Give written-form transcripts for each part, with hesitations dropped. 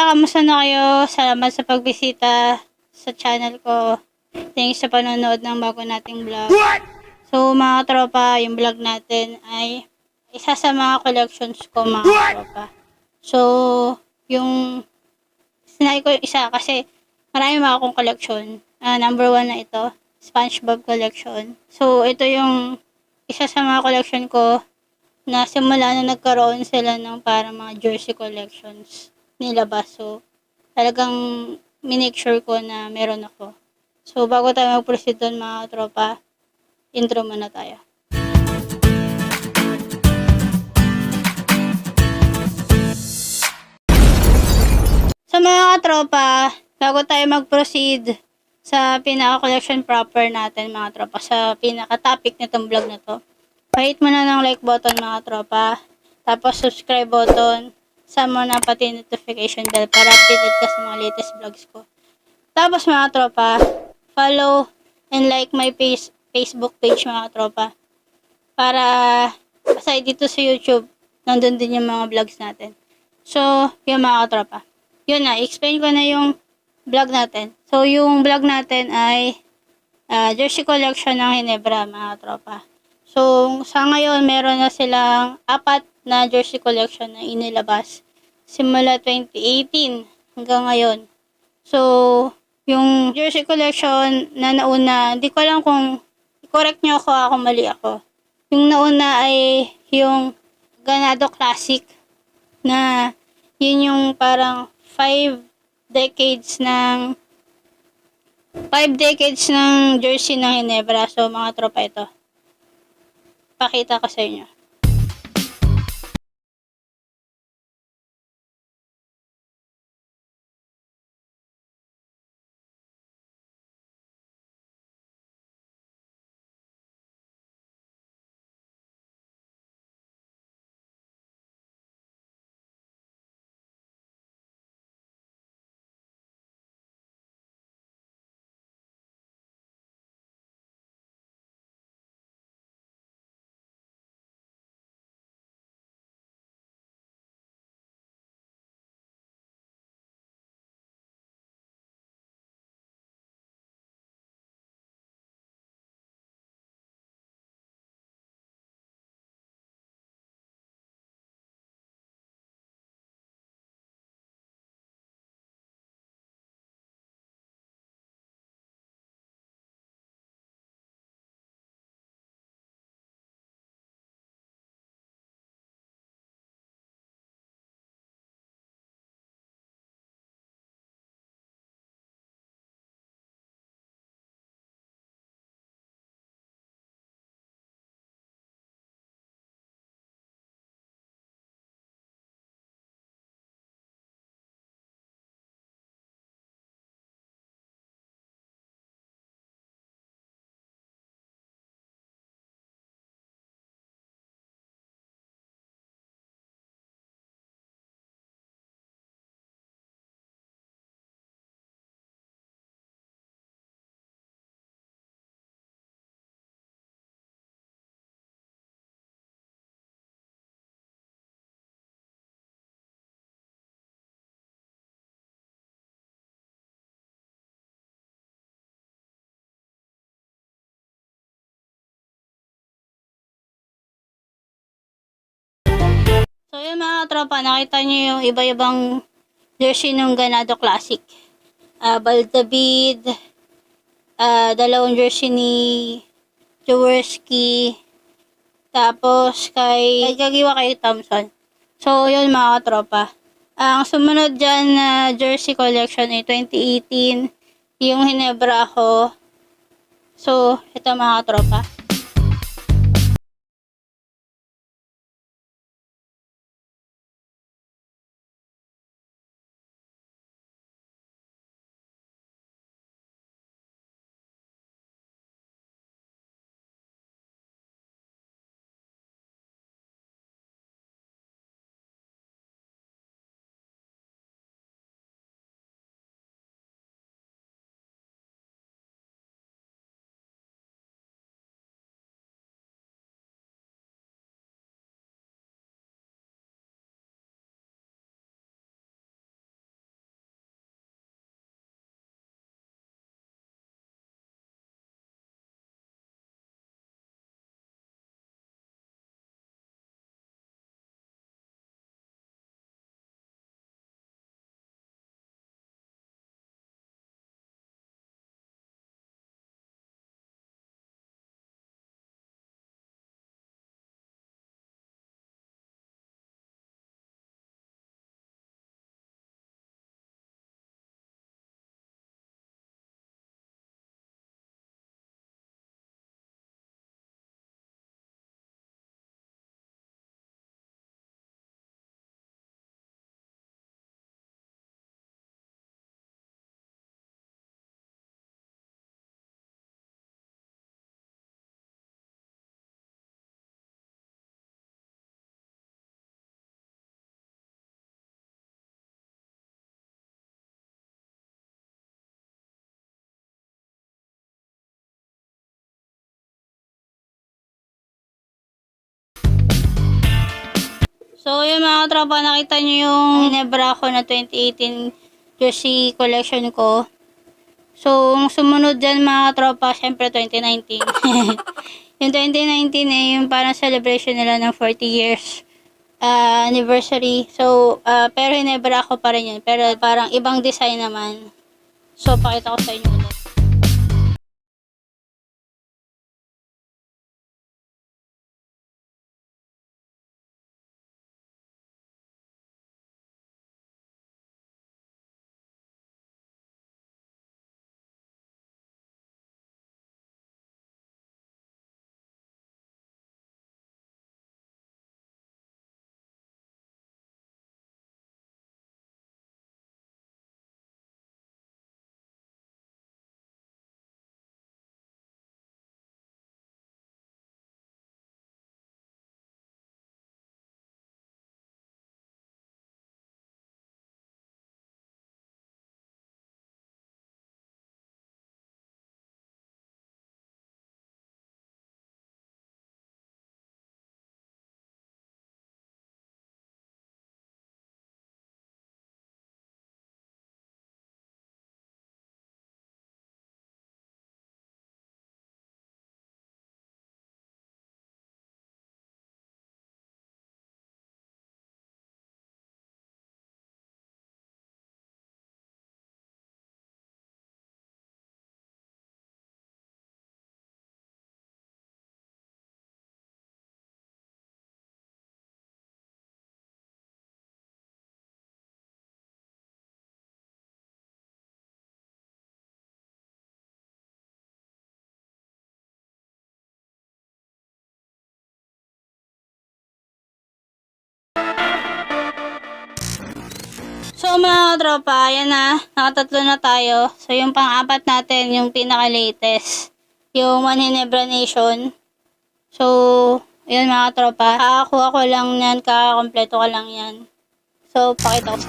kamusta na kayo? Salamat sa pagbisita sa channel ko. Thanks sa panonood ng bago nating vlog. So mga tropa, yung vlog natin ay isa sa mga collections ko mga tropa. So, yung sinay ko yung isa kasi marami mga akong collection. Number 1 na ito, SpongeBob collection. So, ito yung isa sa mga collection ko na simula na nagkaroon sila ng parang mga jersey collections nilabas. So, talagang minake sure ko na meron ako. So, bago tayo mag-proceed doon mga tropa, intro muna tayo. Sa mga tropa, bago tayo mag-proceed sa pinaka-collection proper natin mga tropa, sa pinaka-topic nitong vlog na to, pahit mo na ng like button mga tropa, tapos subscribe button, sama na pati notification bell para updated ka sa mga latest vlogs ko. Tapos mga tropa, follow and like my Facebook page mga tropa, para aside dito sa YouTube, nandun din yung mga vlogs natin. So, yung mga tropa. Yun na, explain ko na yung vlog natin. So, yung vlog natin ay jersey collection ng Ginebra, mga tropa. So, sa ngayon, meron na silang 4 na jersey collection na inilabas simula 2018 hanggang ngayon. So, yung jersey collection na nauna, hindi ko alam kung correct nyo ako mali ako. Yung nauna ay yung Ganado Classic na yun yung parang 5 decades ng jersey ng Ginebra. So, mga tropa ito. Pakita ko sa inyo. So, yun mga tropa, nakita nyo yung iba-ibang jersey ng Ganado Classic. Baldavid, dalawang jersey ni Jaworski, tapos kay Gagiwa kay Thompson. So, yun mga tropa. Ang sumunod dyan na jersey collection ay 2018, yung Ginebra ako. So, ito mga tropa. So, yung mga tropa, nakita nyo yung Ginebra ko na 2018 jersey collection ko. So, ang sumunod dyan mga tropa, syempre 2019. Yung 2019 yung parang celebration nila ng 40 years anniversary. So, pero Ginebra ko pa rin yun. Pero parang ibang design naman. So, pakita ko sa inyo ulit. So mga tropa, ayan na, nakatatlo na tayo. So yung pang-apat natin, yung pinaka-latest, yung One Ginebra Nation. So, ayan mga tropa, kakakuha ko lang yan, kakakompleto ko lang yan. So, pakita ko.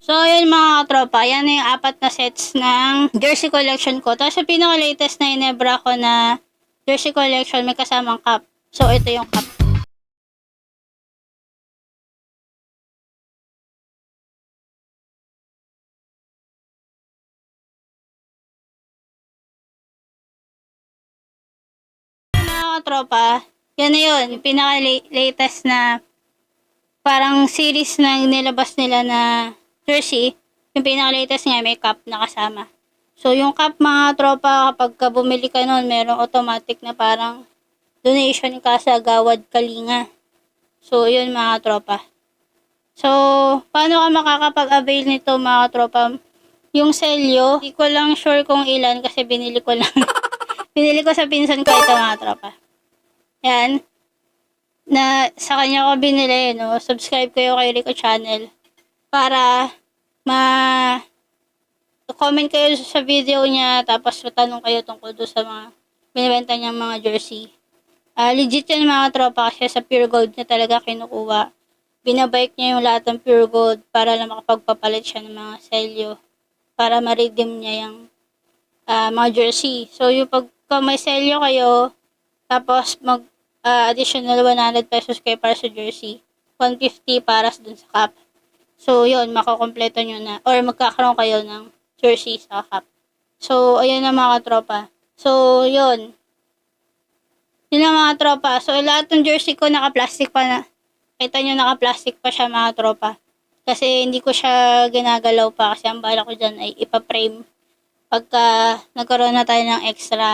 So, ayun mga tropa, yan na yung apat na sets ng jersey collection ko. Tapos yung pinaka-latest na Ginebra ko na jersey collection, may kasamang cup. So, ito yung cup. Mga tropa, yan na yun, yung pinaka-latest na parang series na nilabas nila na jersey. Yung pinaka-latest nga, may cup na kasama. So, yung cup mga tropa, kapag bumili ka nun, merong automatic na parang donation ka sa Gawad Kalinga. So, yun mga tropa. So, paano ka makakapag-avail nito mga tropa? Yung selyo, hindi ko lang sure kung ilan kasi binili ko lang. Binili ko sa pinsan ko ito mga tropa. Yan. Na sa kanya ko binili, no? Subscribe kayo kay Rico Channel para comment kayo sa video niya tapos tanong kayo tungkol doon sa mga binibenta niyang mga jersey. Legit yan mga tropa kasi sa Pure Gold niya talaga kinukuha. Binabike niya yung lahat ng Pure Gold para lang makapagpapalit siya ng mga selyo para ma-redeem niya yung mga jersey. So yung pagka may selyo kayo tapos additional 100 pesos kayo para sa jersey, 150 para dun sa cap. So yun, makukompleto nyo na or magkakaroon kayo ng jersey sa cap. So ayun na mga tropa. So yun. Yun na mga tropa. So lahat ng jersey ko naka-plastic pa na. Kita nyo naka-plastic pa siya mga tropa. Kasi hindi ko siya ginagalaw pa kasi ang bala ko dyan ay ipa-frame pagka nagkaroon na tayo ng extra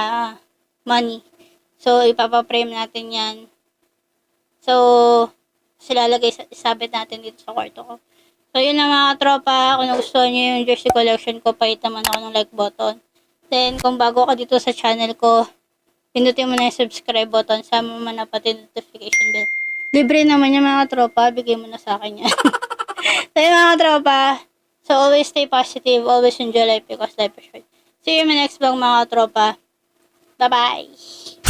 money. So ipapa-frame natin yan. So silalagay, isabit natin dito sa kwarto ko. So yun na mga tropa. Kung nagustuhan nyo yung jersey collection ko, pahit naman ako ng like button. Then kung bago ka dito sa channel ko, pindutin mo na yung subscribe button, sama mo na pati notification bell. Libre naman yung mga tropa, bigay mo na sa akin yan. So yun mga tropa, so always stay positive, always enjoy life because life is short. See you in my next vlog mga tropa. Bye bye!